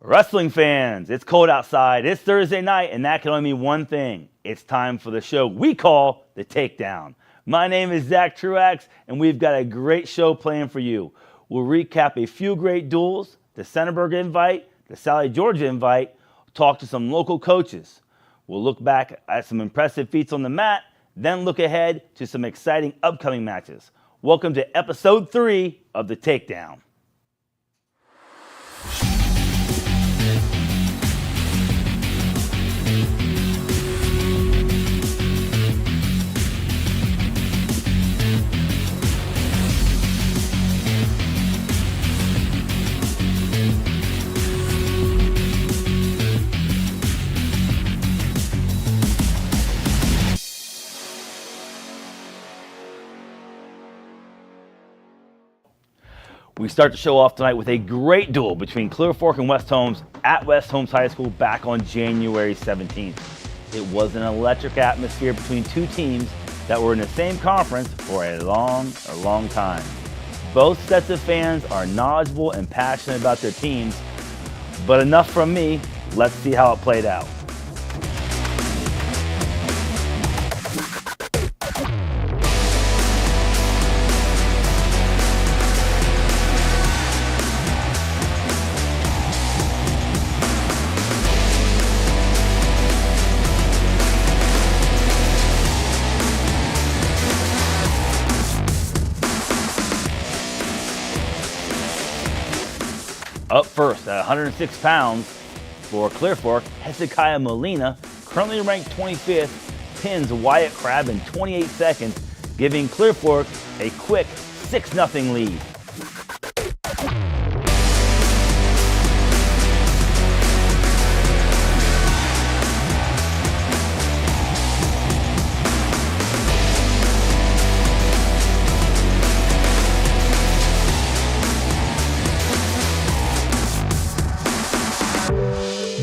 Wrestling fans, it's cold outside, it's Thursday night, and that can only mean one thing. It's time for the show we call The Takedown. My name is Zack Truax, and we've got a great show planned for you. We'll recap a few great duels, the Centerburg Invite, the Sally George Invite, talk to some local coaches. We'll look back at some impressive feats on the mat, then look ahead to some exciting upcoming matches. Welcome to episode 3 of The Takedown. We start the show off tonight with a great duel between Clear Fork and West Holmes at West Holmes High School back on January 17th. It was an electric atmosphere between two teams that were in the same conference for a long time. Both sets of fans are knowledgeable and passionate about their teams, but enough from me. Let's see how it played out. Up first at 106 pounds for Clear Fork, Hezekiah Molina, currently ranked 25th, pins Wyatt Crabb in 28 seconds, giving Clear Fork a quick 6-0 lead.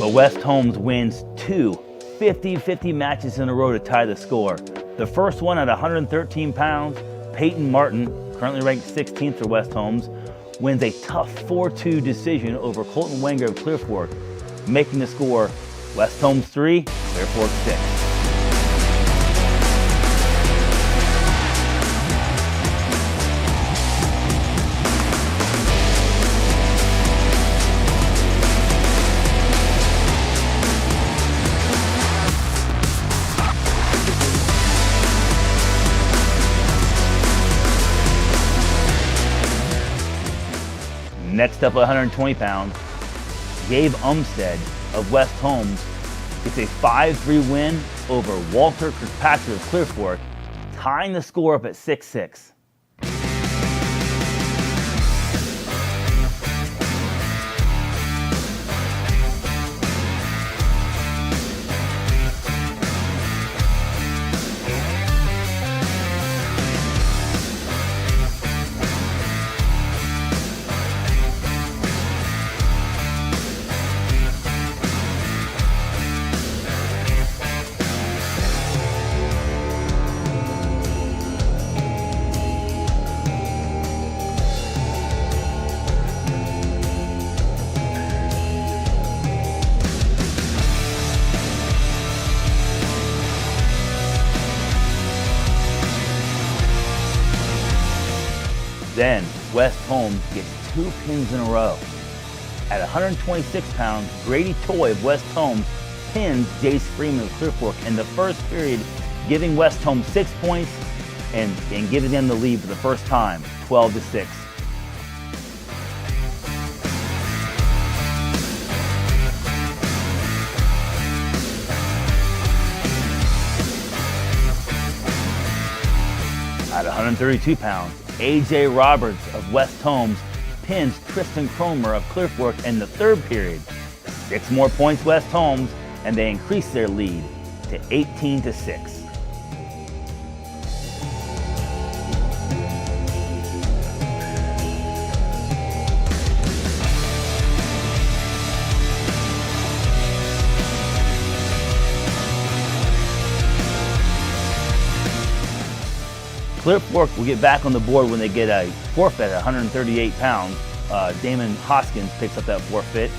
But West Holmes wins two 50-50 matches in a row to tie the score. The first one at 113 pounds, Peyton Martin, currently ranked 16th for West Holmes, wins a tough 4-2 decision over Colton Wenger of Clear Fork, making the score West Holmes 3, Clear Fork 6. Next up at 120 pounds, Gabe Umstead of West Holmes gets a 5-3 win over Walter Kirkpatrick of Clear Fork, tying the score up at 6-6. Then, West Holmes gets 2 pins in a row. At 126 pounds, Grady Toy of West Holmes pins Jace Freeman of Clear Fork in the first period, giving West Holmes 6 points and giving them the lead for the first time, 12-6. At 132 pounds, A.J. Roberts of West Holmes pins Tristan Cromer of Clear Fork in the third period. 6 more points West Holmes, and they increase their lead to 18-6. Clear Fork will get back on the board when they get a forfeit at 138 pounds. Damon Hoskins picks up that forfeit.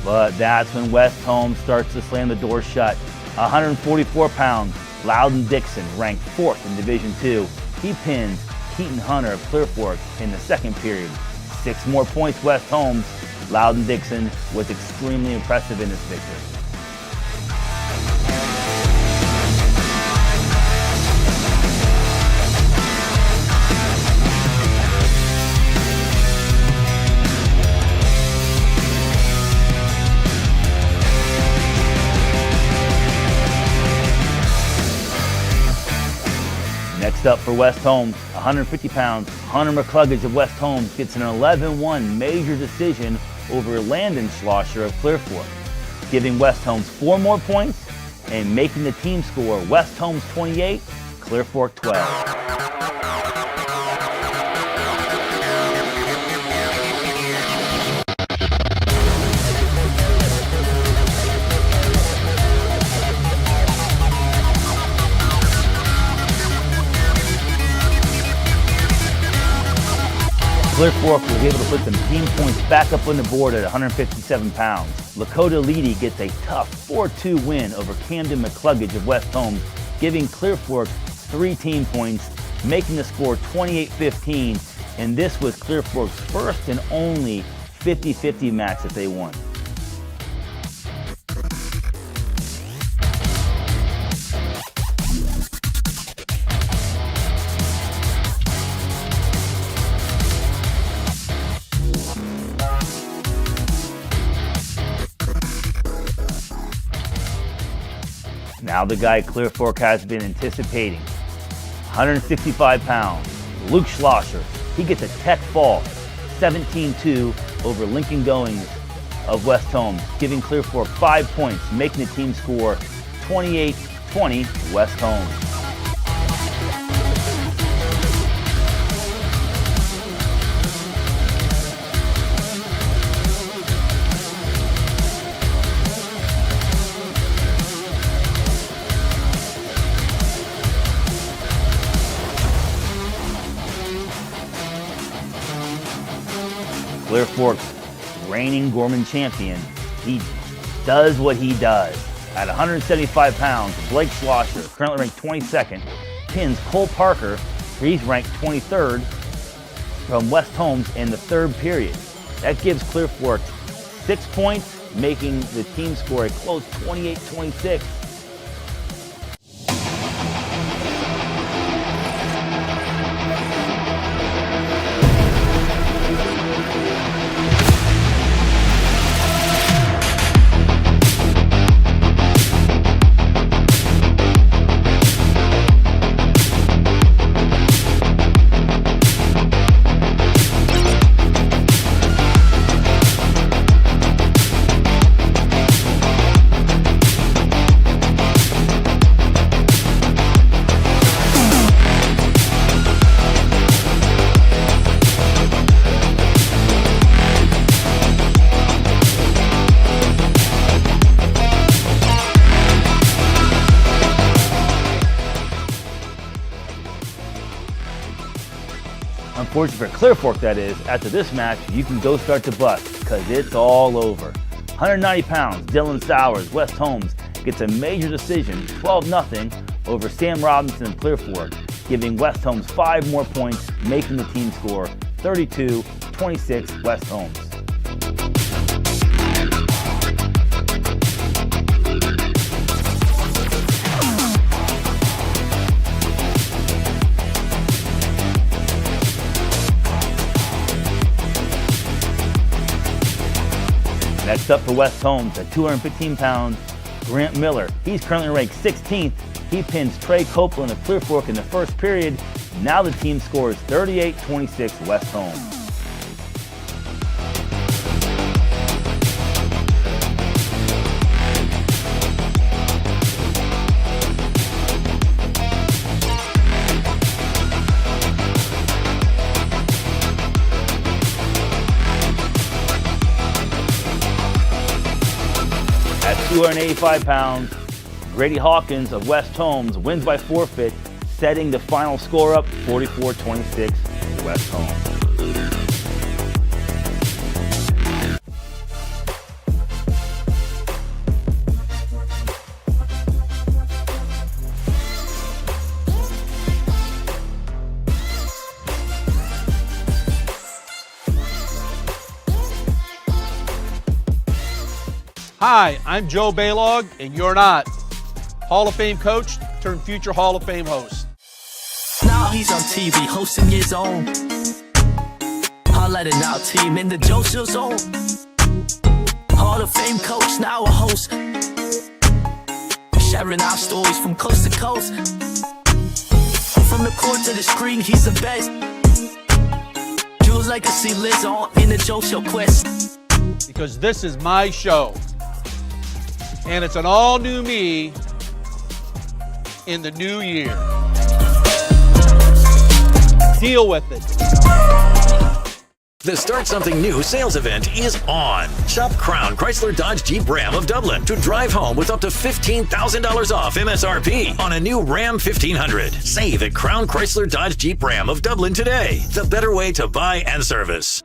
But that's when West Holmes starts to slam the door shut. 144 pounds, Loudon Dixon, ranked 4th in Division II. He pins Keaton Hunter of Clear Fork in the second period. 6 more points West Holmes. Loudon Dixon was extremely impressive in this victory. Next up for West Holmes, 150 pounds, Hunter McCluggage of West Holmes gets an 11-1 major decision over Landon Schlosser of Clear Fork, giving West Holmes 4 more points and making the team score West Holmes 28, Clear Fork 12. Clear Fork was able to put some team points back up on the board at 157 pounds. Lakota Leedy gets a tough 4-2 win over Camden McCluggage of West Holmes, giving Clear Fork 3 team points, making the score 28-15, and this was Clear Fork's first and only 50-50 match that they won. Now the guy Clear Fork has been anticipating. 165 pounds, Luke Schlosser. He gets a tech fall, 17-2 over Lincoln Goings of West Holmes, giving Clear Fork 5 points, making the team score 28-20 West Holmes. Clear Fork's reigning Gorman champion, he does what he does. At 175 pounds, Blake Schlosser, currently ranked 22nd, pins Cole Parker, he's ranked 23rd, from West Holmes in the third period. That gives Clear Fork 6 points, making the team score a close 28-26. Unfortunately for Clear Fork, that is, after this match, you can go start the bus, because it's all over. 190 pounds, Dylan Sowers, West Holmes, gets a major decision, 12-0, over Sam Robinson and Clear Fork, giving West Holmes 5 more points, making the team score 32-26 West Holmes. Next up for West Holmes, at 215 pounds, Grant Miller. He's currently ranked 16th. He pins Trey Copeland of Clear Fork in the first period. Now the team scores 38-26 West Holmes. At 285 pounds, Grady Hawkins of West Holmes wins by forfeit, setting the final score up 44-26 West Holmes. Hi, I'm Joe Baylog, and you're not. Hall of Fame coach turned future Hall of Fame host. Now he's on TV hosting his own highlighting our team in the Joe Show zone. Hall of Fame coach, now a host, sharing our stories from coast to coast. From the court to the screen, he's the best. Jules legacy lives on in the Joe Show quest. Because this is my show, and it's an all-new me in the new year. Deal with it. The Start Something New sales event is on. Shop Crown Chrysler Dodge Jeep Ram of Dublin to drive home with up to $15,000 off MSRP on a new Ram 1500. Save at Crown Chrysler Dodge Jeep Ram of Dublin today. The better way to buy and service.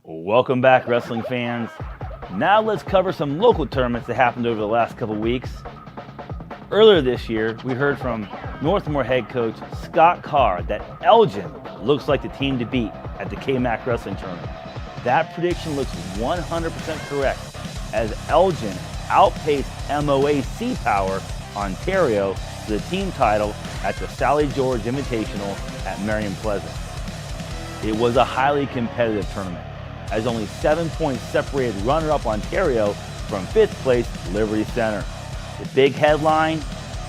Welcome back, wrestling fans. Now let's cover some local tournaments that happened over the last couple weeks. Earlier this year, we heard from Northmore head coach Scott Carr that Elgin looks like the team to beat at the KMAC Wrestling Tournament. That prediction looks 100% correct, as Elgin outpaced MOAC Power Ontario for the team title at the Sally George Invitational at Marion Pleasant. It was a highly competitive tournament, as only 7 points separated runner-up Ontario from 5th place Liberty Center. The big headline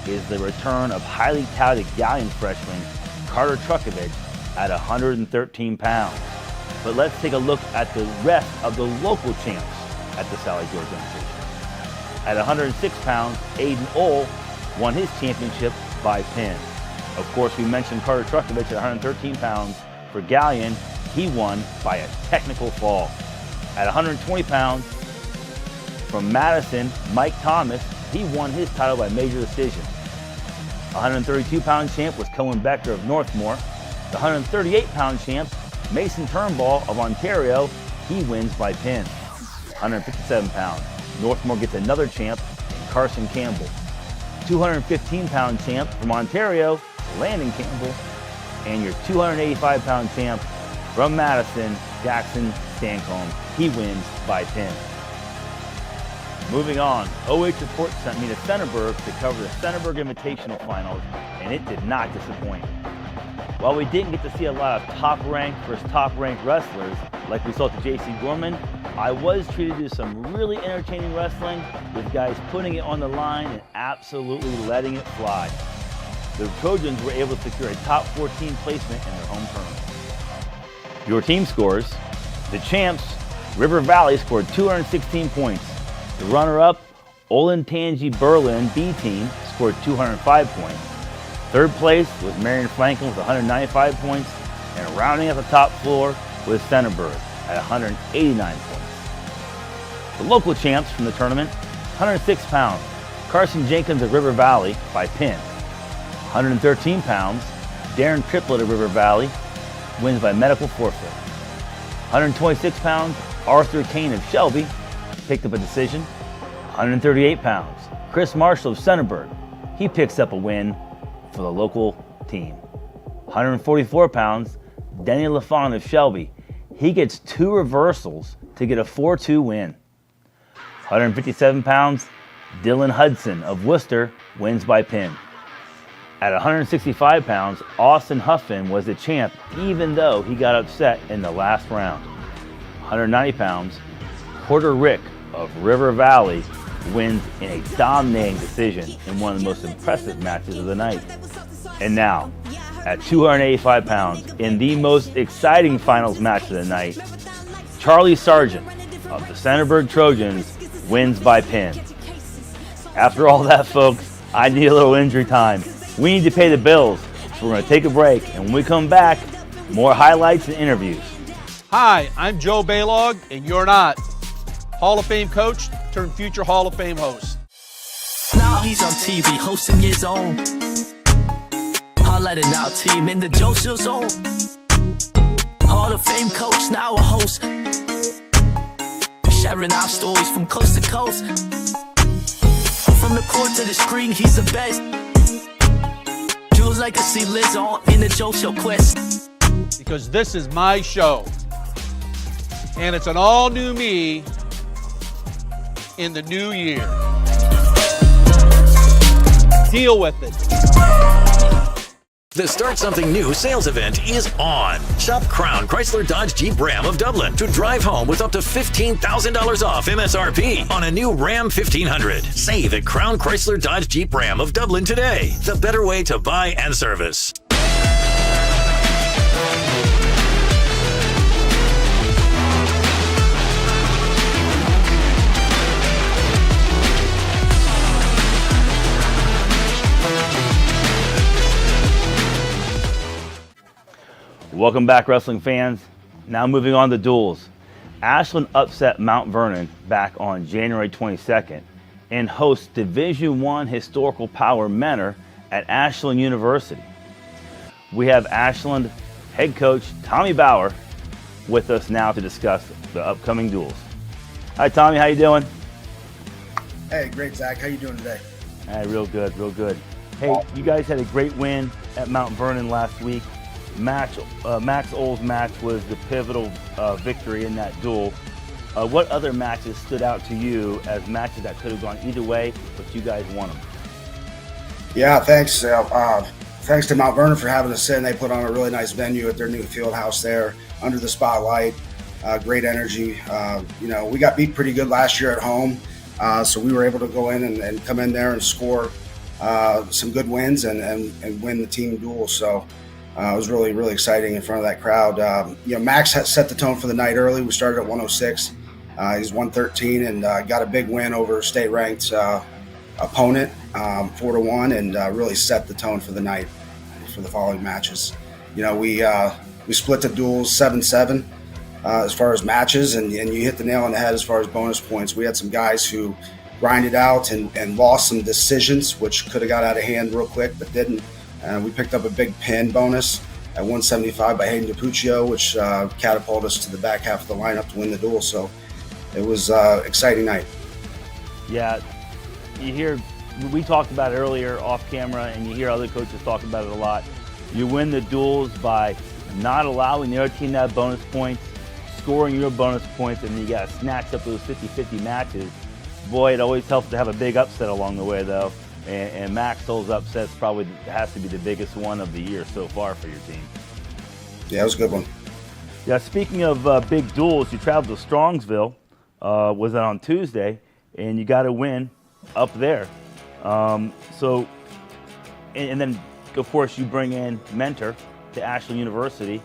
is the return of highly touted galleon freshman Carter Truckovich at 113 pounds. But let's take a look at the rest of the local champs at the Sally George Invitational. At 106 pounds, Aiden Ohl won his championship by pin. Of course, we mentioned Carter Truckovich at 113 pounds. For galleon, he won by a technical fall. At 120 pounds, from Madison, Mike Thomas, he won his title by major decision. 132-pound champ was Cohen Becker of Northmore. The 138-pound champ, Mason Turnbull of Ontario, he wins by pin. 157 pounds, Northmore gets another champ, Carson Campbell. 215-pound champ from Ontario, Landon Campbell. And your 285-pound champ from Madison, Jackson Stancombe, he wins by pin. Moving on, OH Report sent me to Centerburg to cover the Centerburg Invitational Finals, and it did not disappoint. While we didn't get to see a lot of top-ranked versus top-ranked wrestlers, like we saw at the JC Gorman, I was treated to some really entertaining wrestling with guys putting it on the line and absolutely letting it fly. The Trojans were able to secure a top 14 placement in their home tournament. Your team scores. The champs, River Valley, scored 216 points. The runner-up, Olentangy Berlin B team, scored 205 points. Third place was Marion Franklin with 195 points, and rounding out the top floor was Centerburg at 189 points. The local champs from the tournament, 106 pounds, Carson Jenkins of River Valley by pin. 113 pounds, Darren Triplett of River Valley wins by medical forfeit. 126 pounds, Arthur Kane of Shelby picked up a decision. 138 pounds, Chris Marshall of Centerburg, he picks up a win for the local team. 144 pounds, Denny LaFon of Shelby, he gets 2 reversals to get a 4-2 win. 157 pounds, Dylan Hudson of Worcester wins by pin. At 165 pounds, Austin Huffman was the champ, even though he got upset in the last round. 190 pounds, Porter Rick of River Valley wins in a dominating decision in one of the most impressive matches of the night. And now, at 285 pounds, in the most exciting finals match of the night, Charlie Sargent of the Centerburg Trojans wins by pin. After all that, folks, I need a little injury time. We need to pay the bills, so we're going to take a break, and when we come back, more highlights and interviews. Hi, I'm Joe Baylog, and you're not. Hall of Fame coach turned future Hall of Fame host. Now he's on TV hosting his own highlighting our team in the Joseph zone. Hall of Fame coach, now a host, sharing our stories from coast to coast. From the court to the screen, he's the best. Jules legacy lives on in the Joe Show quest. Because this is my show. And it's an all-new me in the new year. Deal with it. The Start Something New sales event is on. Shop Crown Chrysler Dodge Jeep Ram of Dublin to drive home with up to $15,000 off MSRP on a new Ram 1500. Save at Crown Chrysler Dodge Jeep Ram of Dublin today. The better way to buy and service. Welcome back, wrestling fans. Now moving on to duels. Ashland upset Mount Vernon back on January 22nd and hosts Division I historical power Mentor at Ashland University. We have Ashland head coach Tommy Bauer with us now to discuss the upcoming duels. Hi, Tommy. How you doing? Hey, great, Zach. How you doing today? Hey, real good, real good. Hey, you guys had a great win at Mount Vernon last week. Max Ohl's match was the pivotal victory in that duel. What other matches stood out to you as matches that could have gone either way, but you guys won them? Yeah, thanks. Thanks to Mount Vernon for having us in. They put on a really nice venue at their new field house there under the spotlight. Great energy. We got beat pretty good last year at home, so we were able to go in and come in there and score some good wins and win the team duel. So it was really, really exciting in front of that crowd. Max set the tone for the night early. We started at 106. He's 113 and got a big win over state-ranked opponent, 4-1, and really set the tone for the night for the following matches. We split the duels 7-7 as far as matches, and you hit the nail on the head as far as bonus points. We had some guys who grinded out and lost some decisions, which could have got out of hand real quick, but didn't. We picked up a big pin bonus at 175 by Hayden DiPuccio, which catapulted us to the back half of the lineup to win the duel. So it was an exciting night. Yeah, we talked about it earlier off camera, and you hear other coaches talk about it a lot. You win the duels by not allowing the other team to have bonus points, scoring your bonus points, and you got to snatch up those 50-50 matches. Boy, it always helps to have a big upset along the way, though. And Max Ohl's upset probably has to be the biggest one of the year so far for your team. Yeah, it was a good one. Yeah, speaking of big duels, you traveled to Strongsville, was that on Tuesday, and you got a win up there. And then, of course, you bring in Mentor to Ashland University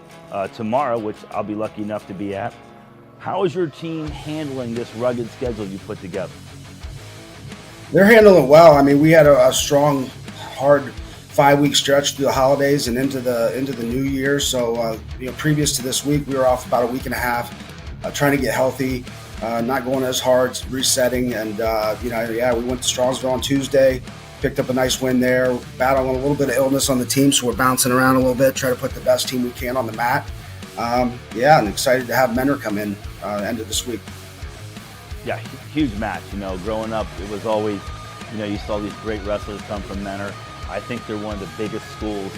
tomorrow, which I'll be lucky enough to be at. How is your team handling this rugged schedule you put together? They're handling it well. I mean, we had a strong, hard 5-week stretch through the holidays and into the new year. So, previous to this week, we were off about a week and a half, trying to get healthy, not going as hard, resetting. And, we went to Strongsville on Tuesday, picked up a nice win there, battling a little bit of illness on the team. So we're bouncing around a little bit, try to put the best team we can on the mat. And excited to have Mentor come in end of this week. Yeah, huge match. Growing up, it was always, you saw these great wrestlers come from Mentor. I think they're one of the biggest schools,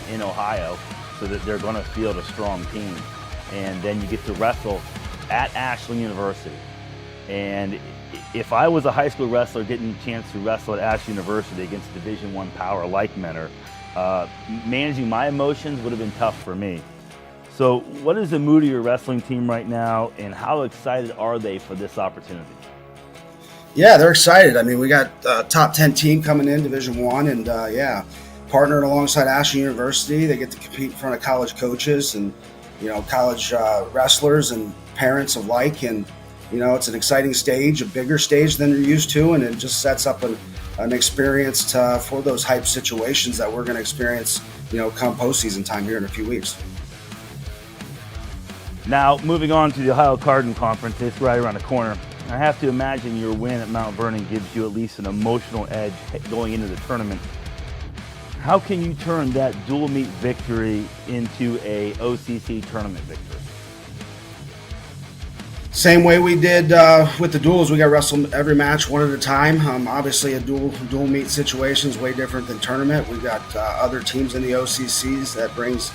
in Ohio, so that they're going to field a strong team. And then you get to wrestle at Ashland University. And if I was a high school wrestler getting a chance to wrestle at Ashland University against Division I power like Mentor, managing my emotions would have been tough for me. So what is the mood of your wrestling team right now, and how excited are they for this opportunity? Yeah, they're excited. I mean, we got a top 10 team coming in Division I, and partnered alongside Ashland University. They get to compete in front of college coaches and, college wrestlers and parents alike. And, it's an exciting stage, a bigger stage than you're used to, and it just sets up an experience for those hype situations that we're going to experience, come postseason time here in a few weeks. Now, moving on to the Ohio Cardinal Conference, it's right around the corner. I have to imagine your win at Mount Vernon gives you at least an emotional edge going into the tournament. How can you turn that dual meet victory into a OCC tournament victory? Same way we did with the duels. We got to wrestle every match one at a time. Obviously, a dual meet situation is way different than tournament. We've got other teams in the OCCs that brings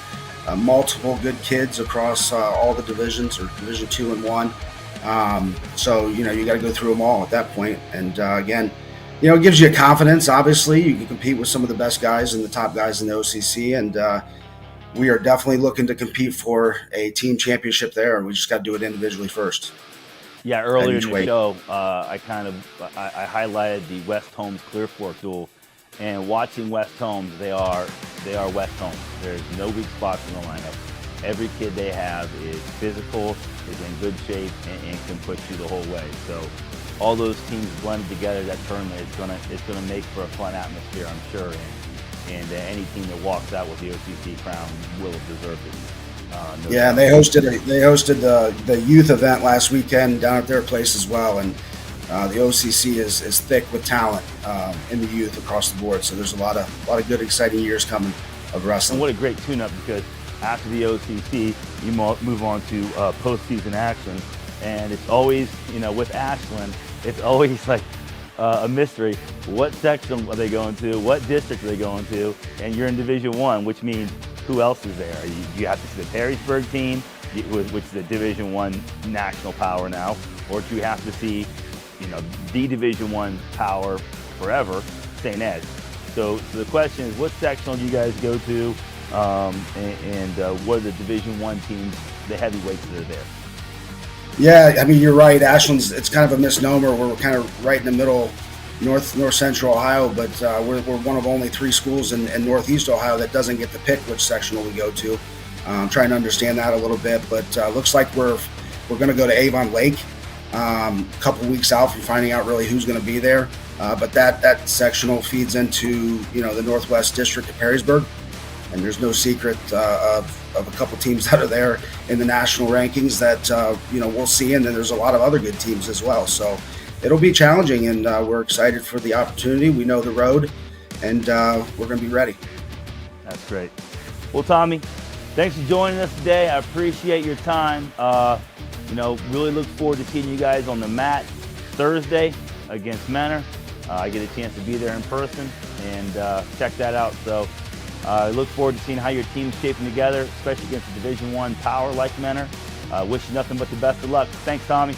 multiple good kids across all the divisions, or Division 2 and 1. So, you got to go through them all at that point. And again, it gives you a confidence. Obviously, you can compete with some of the best guys and the top guys in the OCC. And we are definitely looking to compete for a team championship there. We just got to do it individually first. Yeah, earlier in the show, I highlighted the West Holmes Clear Fork duel. And watching West Holmes, they are West Holmes. There's no weak spots in the lineup. Every kid they have is physical, is in good shape, and can push you the whole way. So all those teams blended together, that tournament is gonna make for a fun atmosphere, I'm sure. And any team that walks out with the OCC crown will have deserved it. Yeah, and they hosted the youth event last weekend down at their place as well. And the OCC is thick with talent in the youth across the board. So there's a lot of good, exciting years coming of wrestling. And what a great tune-up, because after the OCC, you move on to postseason action, and it's always, with Ashland, it's always like a mystery. What section are they going to? What district are they going to? And you're in Division 1, which means who else is there? You have to see the Perrysburg team, which is a Division 1 national power now, or do you have to see the Division 1 power forever, St. Ed's. So the question is, what sectional do you guys go to, and what are the Division 1 teams, the heavyweights that are there? Yeah, I mean, you're right. Ashland's, it's kind of a misnomer. We're kind of right in the middle, north central Ohio, but we're one of only 3 schools in northeast Ohio that doesn't get to pick which sectional we go to. I'm trying to understand that a little bit, but looks like we're going to go to Avon Lake. A couple weeks out from finding out really who's going to be there, but that sectional feeds into the Northwest District of Perrysburg, and there's no secret of a couple teams that are there in the national rankings that we'll see, and then there's a lot of other good teams as well. So it'll be challenging, and we're excited for the opportunity. We know the road, and we're going to be ready. That's great. Well, Tommy, thanks for joining us today. I appreciate your time. Really look forward to seeing you guys on the mat Thursday against Menor. I get a chance to be there in person and check that out. So I look forward to seeing how your team's shaping together, especially against a Division 1 power like Menor. Wish you nothing but the best of luck. Thanks, Tommy.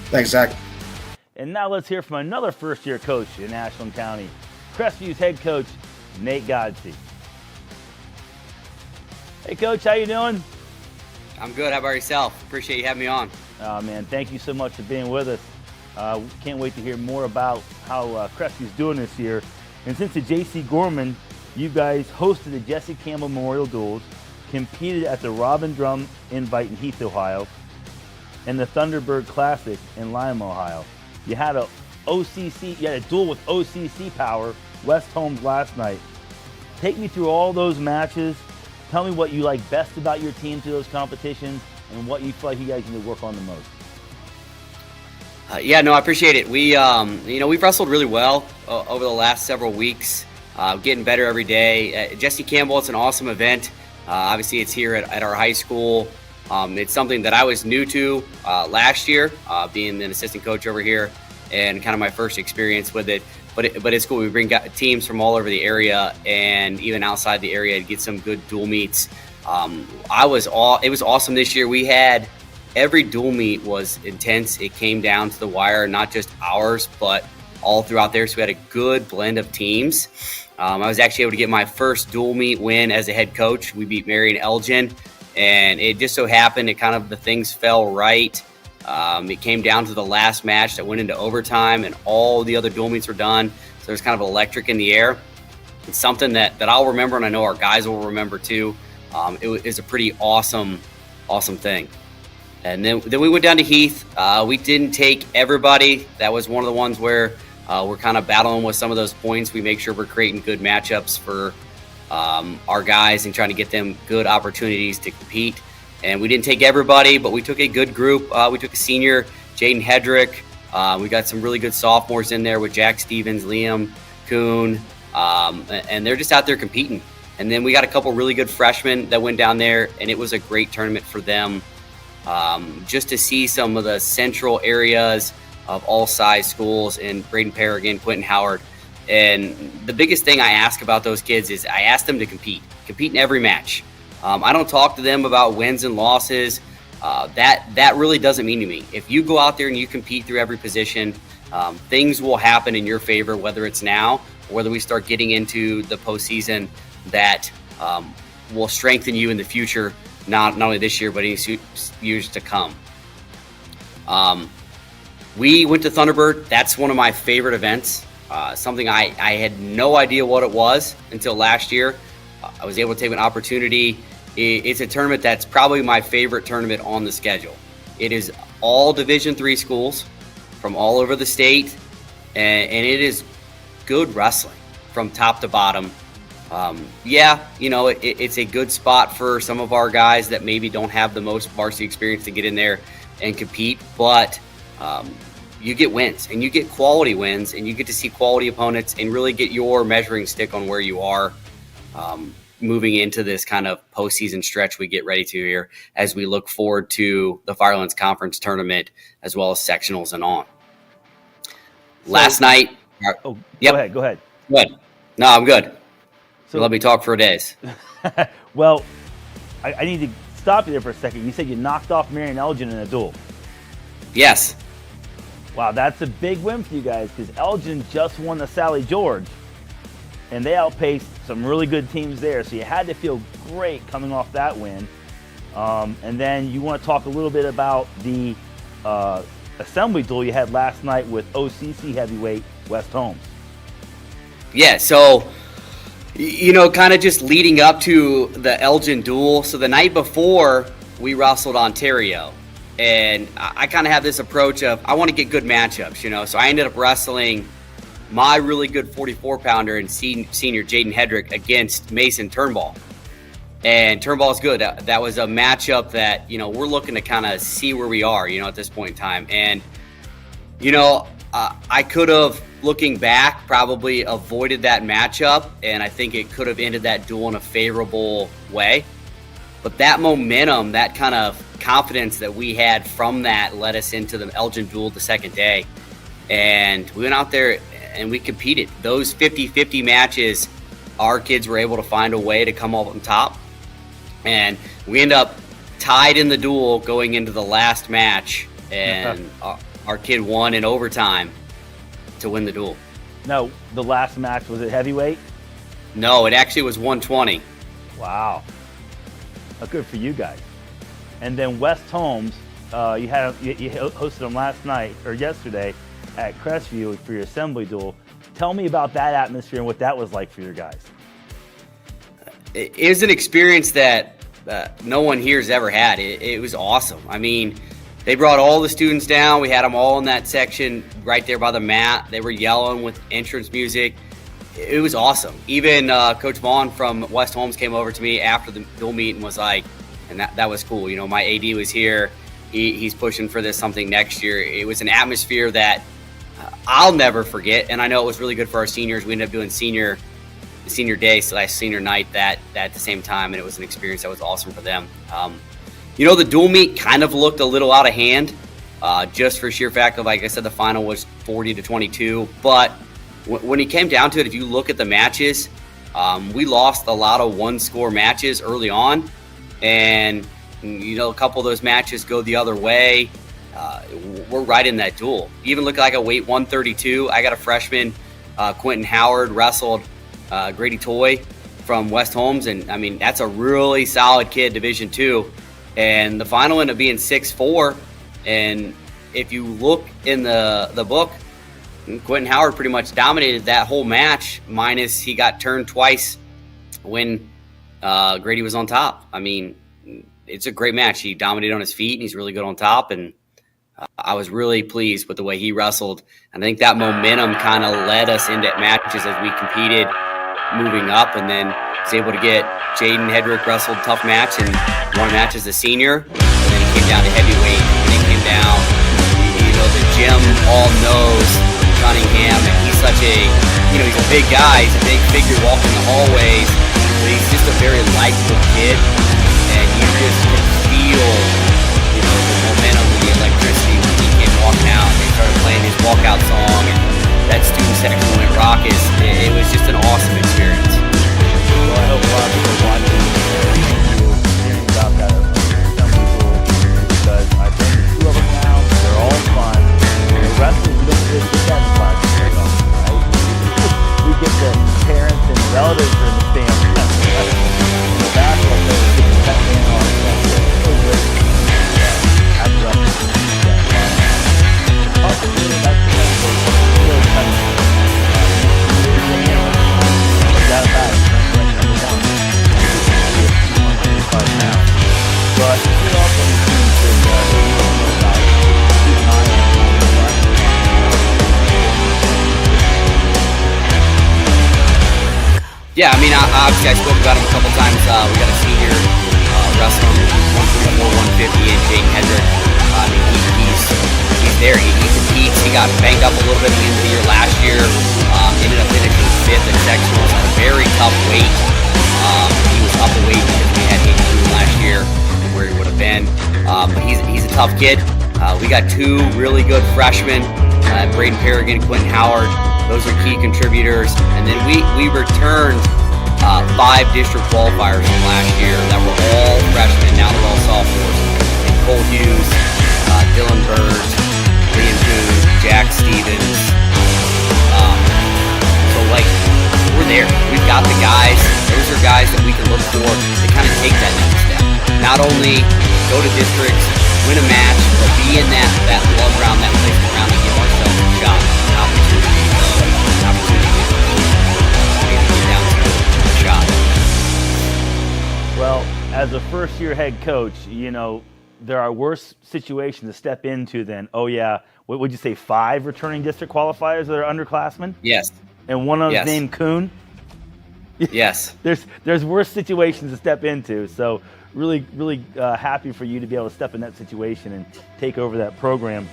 Thanks, Zach. And now let's hear from another first-year coach in Ashland County, Crestview's head coach, Nate Godsey. Hey, Coach, how you doing? I'm good. How about yourself? Appreciate you having me on. Oh, man, thank you so much for being with us. Can't wait to hear more about how Crestview doing this year. And since the J.C. Gorman, you guys hosted the Jesse Campbell Memorial Duels, competed at the Robin Drum Invite in Heath, Ohio, and the Thunderbird Classic in Lima, Ohio. You had a duel with OCC power, West Holmes, last night. Take me through all those matches. Tell me what you like best about your team through those competitions, and what you feel like you guys need to work on the most. I appreciate it. We've wrestled really well over the last several weeks, getting better every day. Jesse Campbell, it's an awesome event. Obviously, it's here at our high school. It's something that I was new to last year, being an assistant coach over here, and kind of my first experience with it. But it's cool. We bring teams from all over the area and even outside the area to get some good dual meets. It was awesome this year. We had every dual meet was intense. It came down to the wire, not just ours, but all throughout there. So we had a good blend of teams. I was actually able to get my first dual meet win as a head coach. We beat Marion Elgin, and it just so happened the things fell right. It came down to the last match that went into overtime, and all the other dual meets were done. So there's kind of electric in the air. It's something that I'll remember, and I know our guys will remember too. It was a pretty awesome thing. And then we went down to Heath. We didn't take everybody. That was one of the ones where we're kind of battling with some of those points. We make sure we're creating good matchups for our guys and trying to get them good opportunities to compete. And we didn't take everybody, but we took a good group. We took a senior Jaden Hedrick. We got some really good sophomores in there with Jack Stevens, Liam Kuhn, and they're just out there competing. And then we got a couple really good freshmen that went down there, and it was a great tournament for them. Just to see some of the central areas of all size schools, and Braden Paragon, Quentin Howard. And the biggest thing I ask about those kids is I ask them to compete in every match. I don't talk to them about wins and losses. That really doesn't mean to me. If you go out there and you compete through every position, things will happen in your favor, whether it's now or whether we start getting into the postseason, that will strengthen you in the future, not only this year, but in years to come. We went to Thunderbird. That's one of my favorite events. Something I had no idea what it was until last year. I was able to take an opportunity. It's a tournament that's probably my favorite tournament on the schedule. It is all Division III schools from all over the state, and it is good wrestling from top to bottom. It's a good spot for some of our guys that maybe don't have the most varsity experience to get in there and compete, but you get wins, and you get quality wins, and you get to see quality opponents and really get your measuring stick on where you are moving into this kind of postseason stretch we get ready to here as we look forward to the Firelands Conference tournament as well as sectionals and on. Last night. Oh, yep. Go ahead. Good. No, I'm good. So let me talk for days. Well, I need to stop you there for a second. You said you knocked off Marion Elgin in a duel. Yes. Wow, that's a big win for you guys, because Elgin just won the Sally George, and they outpaced some really good teams there. So you had to feel great coming off that win. And then you want to talk a little bit about the assembly duel you had last night with OCC heavyweight West Holmes. Yeah, so, kind of just leading up to the Elgin duel. So the night before, we wrestled Ontario. And I kind of have this approach of I want to get good matchups, So I ended up wrestling my really good 44-pounder and senior Jaden Hedrick against Mason Turnbull. And Turnbull is good. That was a matchup that, we're looking to kind of see where we are, at this point in time. And, I could have, looking back, probably avoided that matchup. And I think it could have ended that duel in a favorable way. But that momentum, that kind of confidence that we had from that led us into the Elgin duel the second day. And we went out there and we competed. Those 50-50 matches, our kids were able to find a way to come up on top. And we end up tied in the duel going into the last match. And our kid won in overtime to win the duel. No, the last match, was it heavyweight? No, it actually was 120. Wow. Good for you guys. And then West Holmes, you hosted them last night or yesterday at Crestview for your assembly duel. Tell me about that atmosphere and what that was like for your guys. It was an experience that no one here has ever had. It was awesome. I mean, they brought all the students down. We had them all in that section right there by the mat. They were yelling with entrance music. It was awesome. Even Coach Vaughn from West Holmes came over to me after the dual meet and was like, and that was cool. My AD was here. He's pushing for something next year. It was an atmosphere that I'll never forget. And I know it was really good for our seniors. We ended up doing senior day / senior night that at the same time. And it was an experience that was awesome for them. The dual meet kind of looked a little out of hand just for sheer fact of, like I said, the final was 40-22. But when it came down to it, if you look at the matches, we lost a lot of one-score matches early on. And, a couple of those matches go the other way. We're right in that duel. Even look like a weight 132. I got a freshman, Quentin Howard, wrestled Grady Toy from West Holmes. And, I mean, that's a really solid kid, Division II. And the final ended up being 6-4. And if you look in the book, Quentin Howard pretty much dominated that whole match, minus he got turned twice when Grady was on top. I mean, it's a great match. He dominated on his feet, and he's really good on top. And I was really pleased with the way he wrestled. And I think that momentum kind of led us into matches as we competed moving up. And then was able to get Jaden Hedrick wrestled a tough match and won a match as a senior. And then he came down to heavyweight. And then he came down. Jim all knows Cunningham, and he's such a, he's a big guy, he's a big figure walking the hallways, but he's just a very likable kid, and you just can feel, the momentum and the electricity when he came walking out, and they started playing his walkout song, and that student section went raucous. It was just an awesome experience. Well, I hope a lot of people watching hearing about that some people, because I've been to two of them now. They're all fun. The wrestling, we don't get that fun, right? We get the parents and relatives in the family. The basketball players get that man on. So great. I love it. Possibly that's the best way to feel touching. That back. But we also need to keep an eye on Yeah, obviously I spoke about him a couple times. We got a senior wrestling 144, 150, and Jake Hendrick. He's there. He competes. He got banged up a little bit at the end of the year last year. Ended up finishing 5th in sectionals at a very tough weight. He was up a weight because we had him last year where he would have been. But he's a tough kid. We got 2 really good freshmen, Braden Perrigan, Quentin Howard. Those are key contributors. And then we returned 5 district qualifiers from last year that were all freshmen. Now they're all sophomores. And Cole Hughes, Dylan Bird, Liam Coon, Jack Stevens. We're there. We've got the guys. Those are guys that we can look for to kind of take that next step. Not only go to districts, win a match, but be in that love round, that placement round, and give ourselves a shot, an opportunity to get down to a shot. Well, as a first-year head coach, there are worse situations to step into than, what would you say, 5 returning district qualifiers that are underclassmen? Yes. And one of them named Kuhn? Yes. There's worse situations to step into, so really happy for you to be able to step in that situation and take over that program.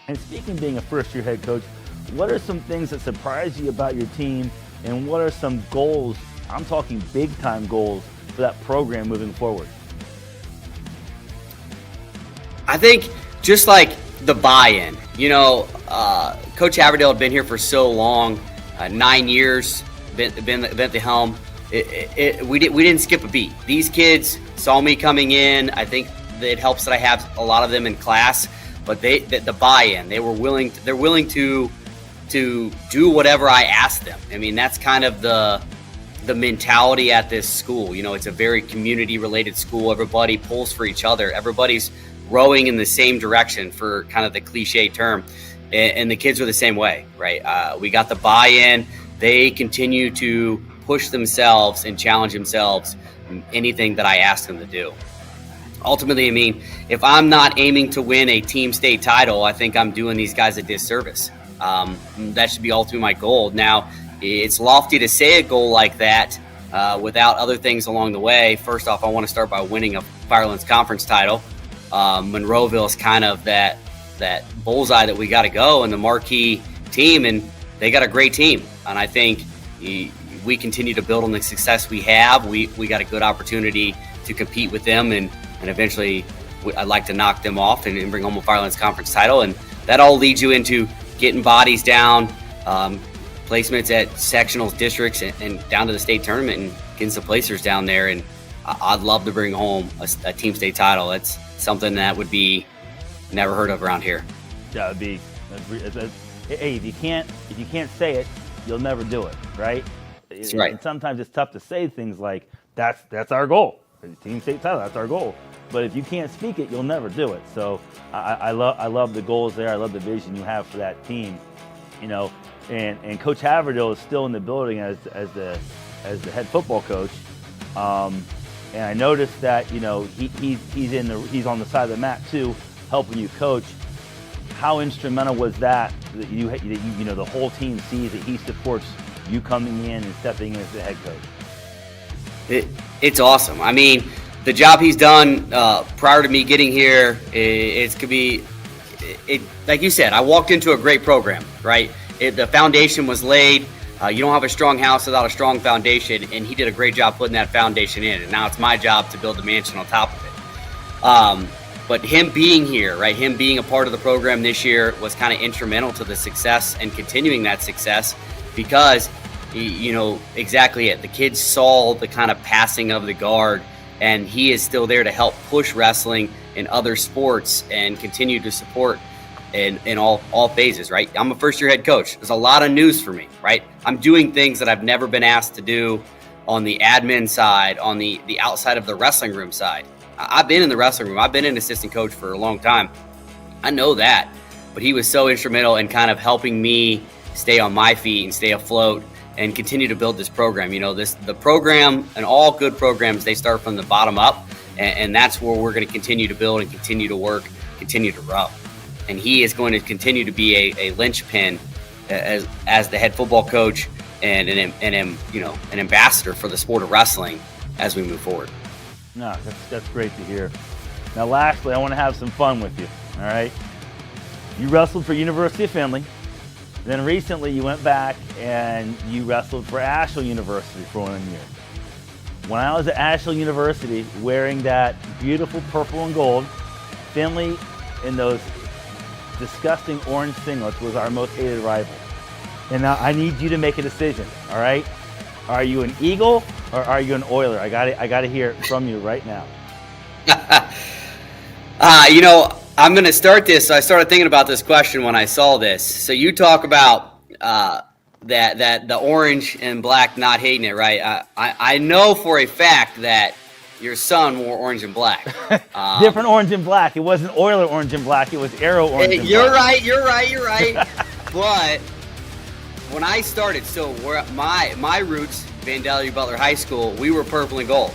And speaking of being a first-year head coach, what are some things that surprise you about your team, and what are some goals, I'm talking big-time goals, for that program moving forward? I think just like the buy-in. Coach Haverdale had been here for so long, 9 years, been at the helm. We didn't skip a beat. These kids saw me coming in. I think it helps that I have a lot of them in class, but the buy-in. They're willing to do whatever I ask them. That's kind of the mentality at this school. It's a very community-related school. Everybody pulls for each other. Everybody's rowing in the same direction, for kind of the cliche term. And the kids are the same way, right? We got the buy-in. They continue to push themselves and challenge themselves in anything that I ask them to do. Ultimately, if I'm not aiming to win a team state title, I think I'm doing these guys a disservice. That should be ultimately my goal. Now, it's lofty to say a goal like that without other things along the way. First off, I want to start by winning a Firelands Conference title. Monroeville is kind of that bullseye that we got to go, and the marquee team, and they got a great team. And I think we continue to build on the success we have. We got a good opportunity to compete with them, and eventually I'd like to knock them off and bring home a Firelands Conference title. And that all leads you into getting bodies down, placements at sectionals, districts, and down to the state tournament, and getting some placers down there. And I'd love to bring home a team state title. That's something that would be never heard of around here. Yeah, it'd be. Hey, if you can't say it, you'll never do it, right? That's right. And sometimes it's tough to say things like that's our goal. Team state title, that's our goal. But if you can't speak it, you'll never do it. So I love the goals there. I love the vision you have for that team. And Coach Haverdale is still in the building as the head football coach. And I noticed that he's on the side of the mat too, helping you coach. How instrumental was that the whole team sees that he supports you coming in and stepping in as the head coach? It's awesome. The job he's done prior to me getting here, like you said, I walked into a great program, right? The foundation was laid. You don't have a strong house without a strong foundation, and he did a great job putting that foundation in. And now it's my job to build the mansion on top of it. But him being here, right, him being a part of the program this year was kind of instrumental to the success and continuing that success, because, you know, exactly it. The kids saw the kind of passing of the guard, and he is still there to help push wrestling in other sports and continue to support in all phases, right? I'm a first-year head coach. There's a lot of news for me, right? I'm doing things that I've never been asked to do on the admin side, on the outside of the wrestling room side. I've been in the wrestling room. I've been an assistant coach for a long time. I know that. But he was so instrumental in kind of helping me stay on my feet and stay afloat and continue to build this program. You know, the program, and all good programs, they start from the bottom up, and that's where we're going to continue to build and continue to work, continue to grow. And he is going to continue to be a linchpin as the head football coach and an ambassador for the sport of wrestling as we move forward. No, that's great to hear. Now, lastly, I want to have some fun with you, all right? You wrestled for University of Findlay. Then recently you went back and you wrestled for Ashland University for 1 year. When I was at Ashland University wearing that beautiful purple and gold, Findlay in those disgusting orange singlets was our most hated rival. And now I need you to make a decision, all right? Are you an Eagle or are you an Oiler? I got to hear it from you right now. You know, I'm going to start this. So I started thinking about this question when I saw this. So you talk about that the orange and black not hating it, right? I know for a fact that your son wore orange and black. Different orange and black. It wasn't Oiler orange and black. It was Arrow orange and you're black. You're right. But when I started, so my roots, Vandalia Butler High School, we were purple and gold.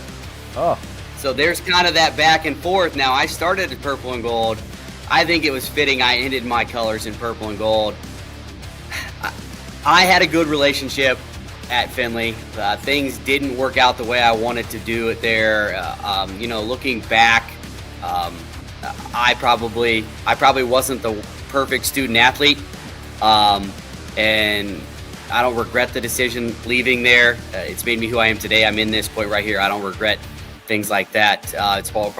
Oh. So there's kind of that back and forth. Now, I started at purple and gold. I think it was fitting I ended my colors in purple and gold. I had a good relationship at Findlay. Things didn't work out the way I wanted to do it there. You know, looking back, I probably wasn't the perfect student athlete. And I don't regret the decision leaving there. It's made me who I am today. I'm in this point right here. I don't regret things like that. It's all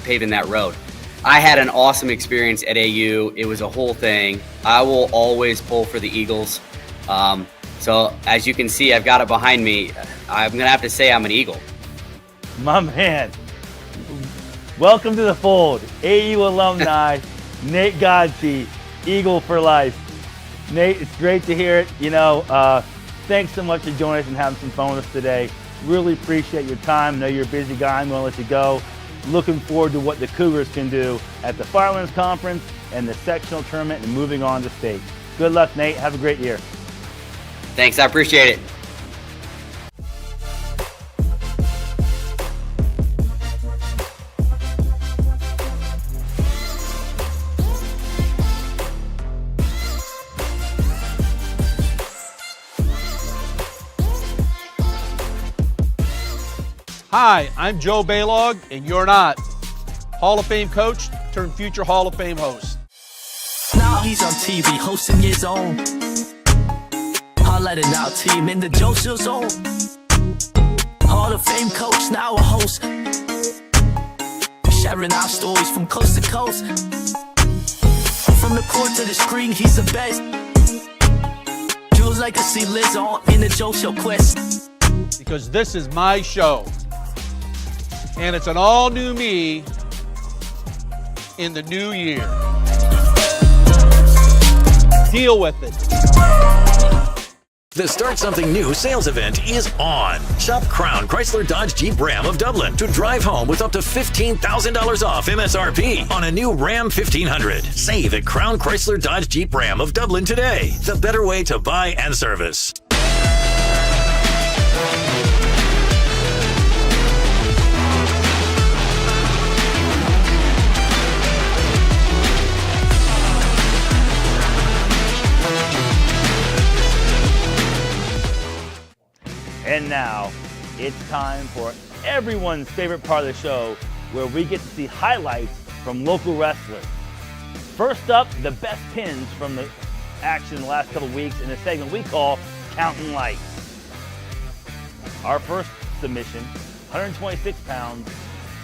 paving that road. I had an awesome experience at AU. It was a whole thing. I will always pull for the Eagles. So as you can see, I've got it behind me. I'm going to have to say I'm an Eagle. My man. Welcome to the fold. AU alumni, Nate Godsey, Eagle for life. Nate, it's great to hear it. You know, thanks so much for joining us and having some fun with us today. Really appreciate your time. I know you're a busy guy. I'm going to let you go. Looking forward to what the Cougars can do at the Firelands Conference and the sectional tournament and moving on to state. Good luck, Nate. Have a great year. Thanks. I appreciate it. Hi, I'm Joe Baylog, and you're not. Hall of Fame coach turned future Hall of Fame host. Now he's on TV hosting his own highlighting our team in the Joe zone. Hall of Fame coach, now a host, sharing our stories from coast to coast. From the court to the screen, he's the best. Jules legacy lives on in the Joe Show quest. Because this is my show. And it's an all-new me in the new year. Deal with it. The Start Something New sales event is on. Shop Crown Chrysler Dodge Jeep Ram of Dublin to drive home with up to $15,000 off MSRP on a new Ram 1500. Save at Crown Chrysler Dodge Jeep Ram of Dublin today. The better way to buy and service. And now, it's time for everyone's favorite part of the show, where we get to see highlights from local wrestlers. First up, the best pins from the action the last couple weeks in a segment we call Counting Lights. Our first submission, 126 pounds,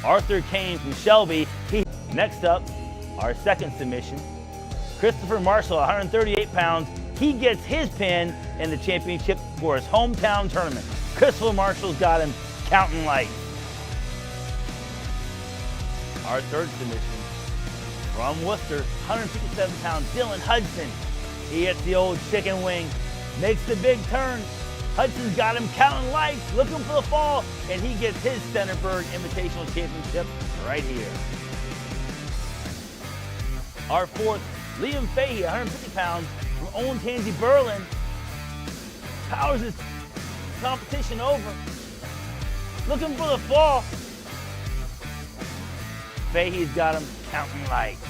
Arthur Kane from Shelby. Next up, our second submission, Christopher Marshall, 138 pounds. He gets his pin in the championship for his hometown tournament. Christopher Marshall's got him counting lights. Our third submission, from Worcester, 157 pounds, Dylan Hudson. He hits the old chicken wing, makes the big turn. Hudson's got him counting lights, looking for the fall, and he gets his Centerburg Invitational Championship right here. Our fourth, Liam Fahey, 150 pounds, from Owen Tansy, Berlin, powers his competition over, looking for the fall. Fahey's got him counting lights.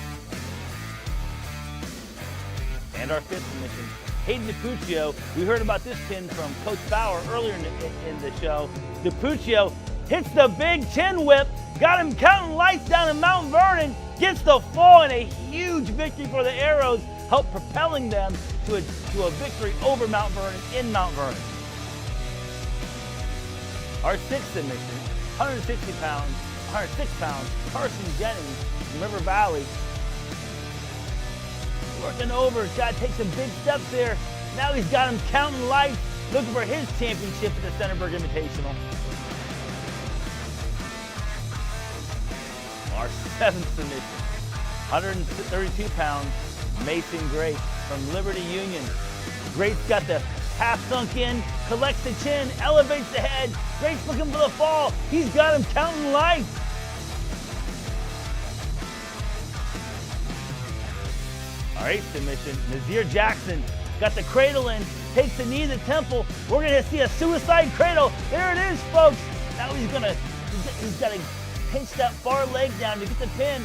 And our fifth submission, Hayden DiPuccio. We heard about this pin from Coach Bauer earlier in the show. DiPuccio hits the big chin whip, got him counting lights down in Mount Vernon, gets the fall, and a huge victory for the Arrows, help propelling them to a victory over Mount Vernon in Mount Vernon. Our sixth submission, 106 pounds, Carson Jennings from River Valley. Working over, got to take some big steps there. Now he's got him counting lights, looking for his championship at the Centerburg Invitational. Our seventh submission, 132 pounds, Mason Grace from Liberty Union. Grace got the half sunk in, collects the chin, elevates the head. Grace looking for the fall. He's got him counting lights. Our eighth submission, Nazir Jackson got the cradle in, takes the knee to the temple. We're gonna see a suicide cradle. There it is, folks. Now he's got to pinch that far leg down to get the pin.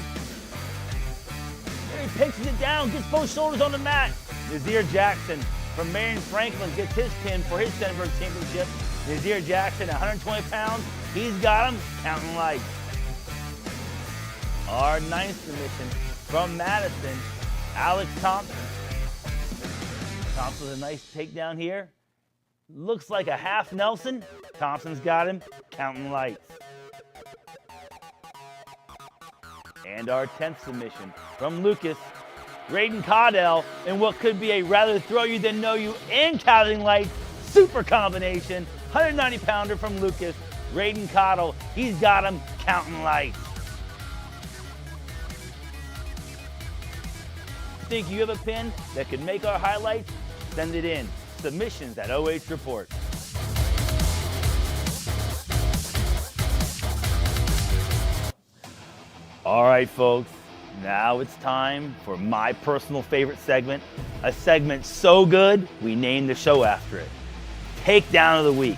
There he pinches it down, gets both shoulders on the mat. Nazir Jackson from Marion Franklin gets his pin for his Centerburg Championship. Nazir Jackson, 120 pounds. He's got him counting lights. Our ninth submission from Madison, Alex Thompson. Thompson with a nice takedown here. Looks like a half Nelson. Thompson's got him counting lights. And our 10th submission from Lucas, Raiden Caudell, in what could be a rather throw you than know you and counting lights super combination. 190 pounder from Lucas, Raiden Caudell. He's got him counting lights. Think you have a pin that could make our highlights? Send it in. Submissions at OH Report. All right, folks. Now it's time for my personal favorite segment. A segment so good, we named the show after it. Takedown of the Week.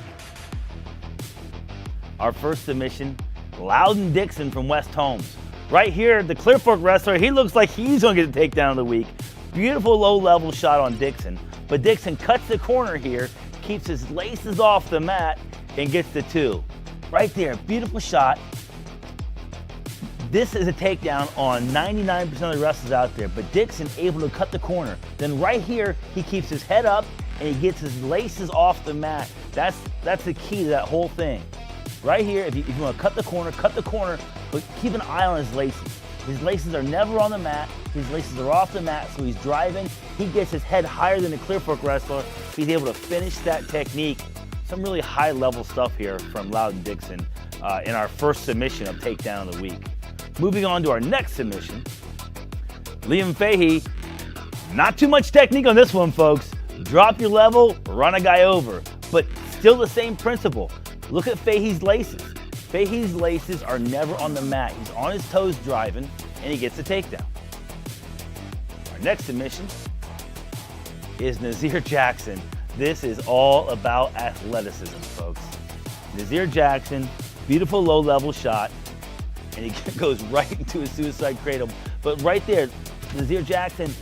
Our first submission, Loudon Dixon from West Holmes. Right here, the Clear Fork wrestler, he looks like he's going to get the takedown of the week. Beautiful low-level shot on Dixon. But Dixon cuts the corner here, keeps his laces off the mat, and gets the two. Right there, beautiful shot. This is a takedown on 99% of the wrestlers out there, but Dixon able to cut the corner. Then right here, he keeps his head up, and he gets his laces off the mat. That's the key to that whole thing. Right here, if you want to cut the corner, but keep an eye on his laces. His laces are never on the mat. His laces are off the mat, so he's driving. He gets his head higher than the Clear Fork wrestler. He's able to finish that technique. Some really high-level stuff here from Loudon Dixon in our first submission of Takedown of the Week. Moving on to our next submission, Liam Fahey. Not too much technique on this one, folks. Drop your level, run a guy over, but still the same principle. Look at Fahey's laces. Fahey's laces are never on the mat. He's on his toes driving, and he gets the takedown. Our next submission is Nazir Jackson. This is all about athleticism, folks. Nazir Jackson, beautiful low-level shot, and he goes right into a suicide cradle. But right there, Nazir Jackson,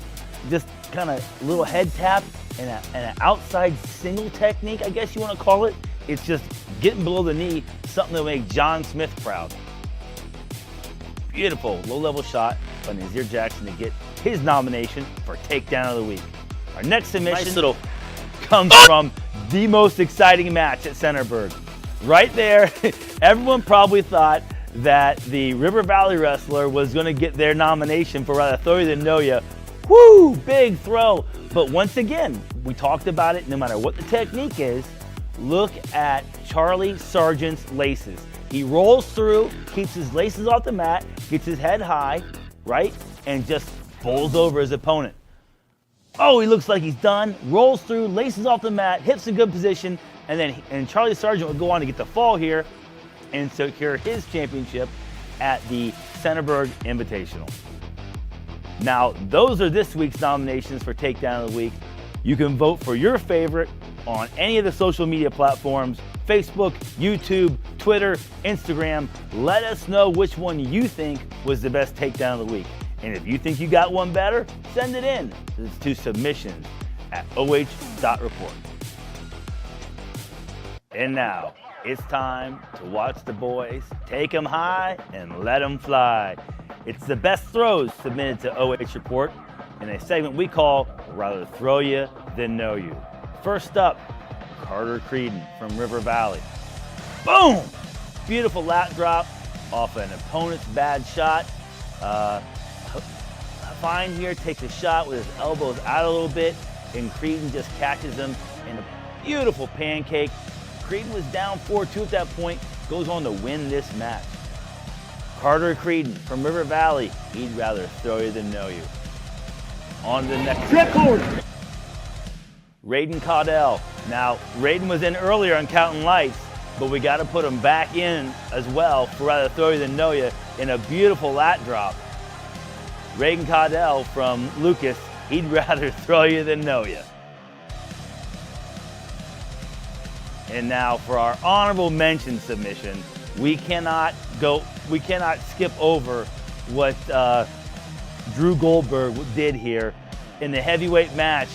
just kind of little head tap and an outside single technique, I guess you want to call it. It's just getting below the knee, something that will make John Smith proud. Beautiful low-level shot by Nazir Jackson to get his nomination for Takedown of the Week. Our next submission Nice little. comes from the most exciting match at Centerburg. Right there, everyone probably thought that the River Valley wrestler was going to get their nomination for Rather Throw You Than Know Ya. Woo, big throw. But once again, we talked about it, no matter what the technique is, look at Charlie Sargent's laces. He rolls through, keeps his laces off the mat, gets his head high, right? And just bowls over his opponent. Oh, he looks like he's done, rolls through, laces off the mat, hips in good position, and Charlie Sargent would go on to get the fall here and secure his championship at the Centerburg Invitational. Now, those are this week's nominations for Takedown of the Week. You can vote for your favorite on any of the social media platforms, Facebook, YouTube, Twitter, Instagram. Let us know which one you think was the best Takedown of the Week. And if you think you got one better, send it in to submissions@oh.report. And now, it's time to watch the boys take 'em high and let 'em fly. It's the best throws submitted to OH Report in a segment we call Rather Throw You Than Know You. First up, Carter Creedon from River Valley. Boom! Beautiful lat drop off an opponent's bad shot. Fine here, takes a shot with his elbows out a little bit, and Creedon just catches him in a beautiful pancake. Creedon was down 4-2 at that point, goes on to win this match. Carter Creedon from River Valley, he'd rather throw you than know you. On to the next. Raiden Caudell. Now, Raiden was in earlier on Counting Lights, but we got to put him back in as well for rather throw you than know you in a beautiful lat drop. Raiden Caudell from Lucas, he'd rather throw you than know you. And now for our honorable mention submission, we cannot skip over what Drew Goldberg did here in the heavyweight match.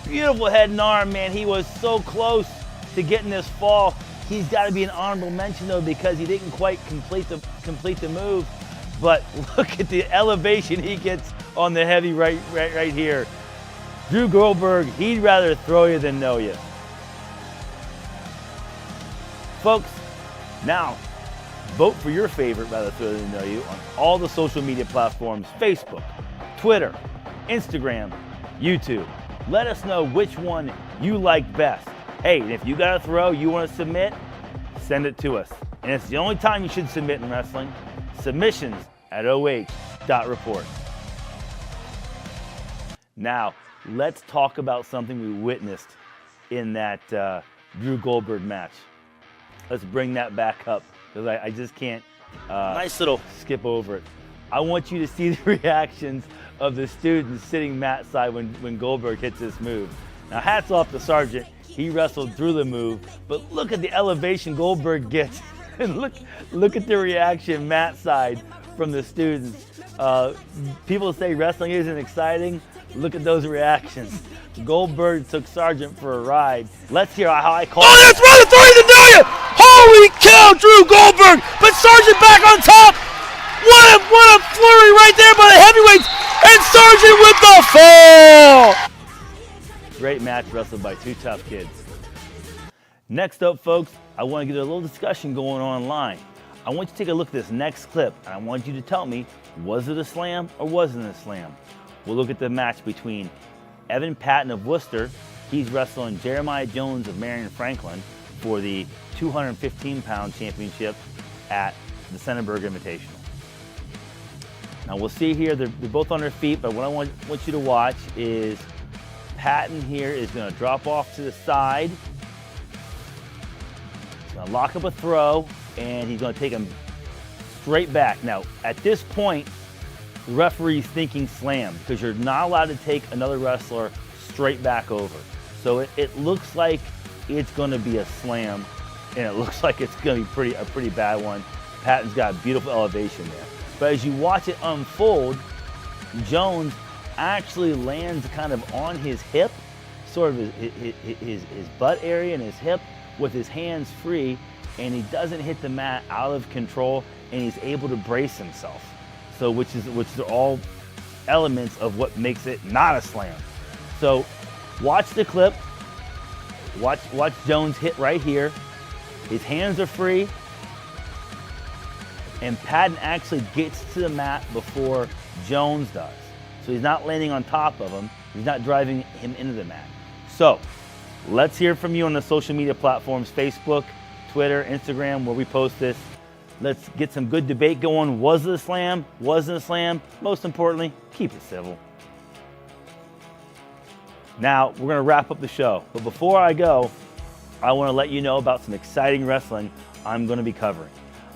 Beautiful head and arm, man. He was so close to getting this fall. He's got to be an honorable mention though because he didn't quite complete the move. But look at the elevation he gets on the heavy right here. Drew Goldberg, he'd rather throw you than know you. Folks, now vote for your favorite rather throw you than know you on all the social media platforms: Facebook, Twitter, Instagram, YouTube. Let us know which one you like best. Hey, and if you got a throw you want to submit, send it to us. And it's the only time you should submit in wrestling. Submissions@oh.report. Now, let's talk about something we witnessed in that Drew Goldberg match. Let's bring that back up because I just can't Nice little. skip over it. I want you to see the reactions of the students sitting mat side when Goldberg hits this move. Now, hats off to Sargent. He wrestled through the move, but look at the elevation Goldberg gets. And look at the reaction mat side from the students. People say wrestling isn't exciting. Look at those reactions. Goldberg took Sargent for a ride. Let's hear how I call it. Oh, that's right, throwing the know. Holy cow, Drew Goldberg. But Sargent back on top. What a flurry right there by the heavyweights. And Sargent with the fall. Great match wrestled by two tough kids. Next up, folks, I want to get a little discussion going online. I want you to take a look at this next clip, and I want you to tell me, was it a slam or wasn't it a slam? We'll look at the match between Evan Patton of Worcester. He's wrestling Jeremiah Jones of Marion Franklin for the 215-pound championship at the Centerburg Invitational. Now we'll see here, they're both on their feet, but what I want you to watch is Patton here is going to drop off to the side. He's going to lock up a throw, and he's going to take him straight back. Now, at this point, the referee's thinking slam because you're not allowed to take another wrestler straight back over. So it looks like it's going to be a slam, and it looks like it's going to be a pretty bad one. Patton's got a beautiful elevation there. But as you watch it unfold, Jones actually lands kind of on his hip, sort of his butt area and his hip with his hands free, and he doesn't hit the mat out of control, and he's able to brace himself. So which are all elements of what makes it not a slam. So watch the clip. Watch Jones hit right here. His hands are free. And Patton actually gets to the mat before Jones does. So he's not landing on top of him. He's not driving him into the mat. So let's hear from you on the social media platforms, Facebook, Twitter, Instagram, where we post this. Let's get some good debate going. Was it a slam? Wasn't it a slam? Most importantly, keep it civil. Now, we're going to wrap up the show. But before I go, I want to let you know about some exciting wrestling I'm going to be covering.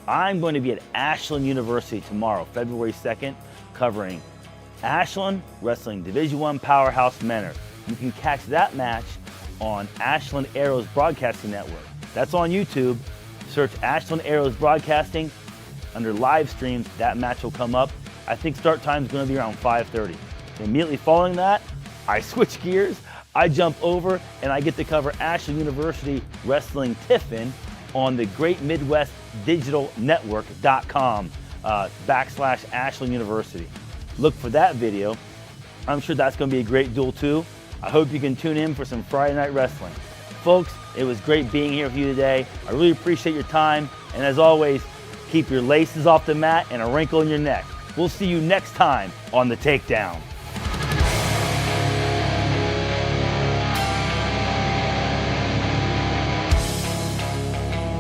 I'm going to be at Ashland University tomorrow, February 2nd, covering Ashland wrestling Division I powerhouse Menor. You can catch that match on Ashland Arrows Broadcasting Network. That's on YouTube. Search Ashland Arrows Broadcasting. Under live streams, that match will come up. I think start time is going to be around 5:30. Immediately following that, I switch gears. I jump over and I get to cover Ashland University Wrestling Tiffin on the Great Midwest Digital Network.com / Ashland University. Look for that video. I'm sure that's going to be a great duel too. I hope you can tune in for some Friday Night Wrestling. Folks, it was great being here with you today. I really appreciate your time. And as always, keep your laces off the mat and a wrinkle in your neck. We'll see you next time on The Takedown.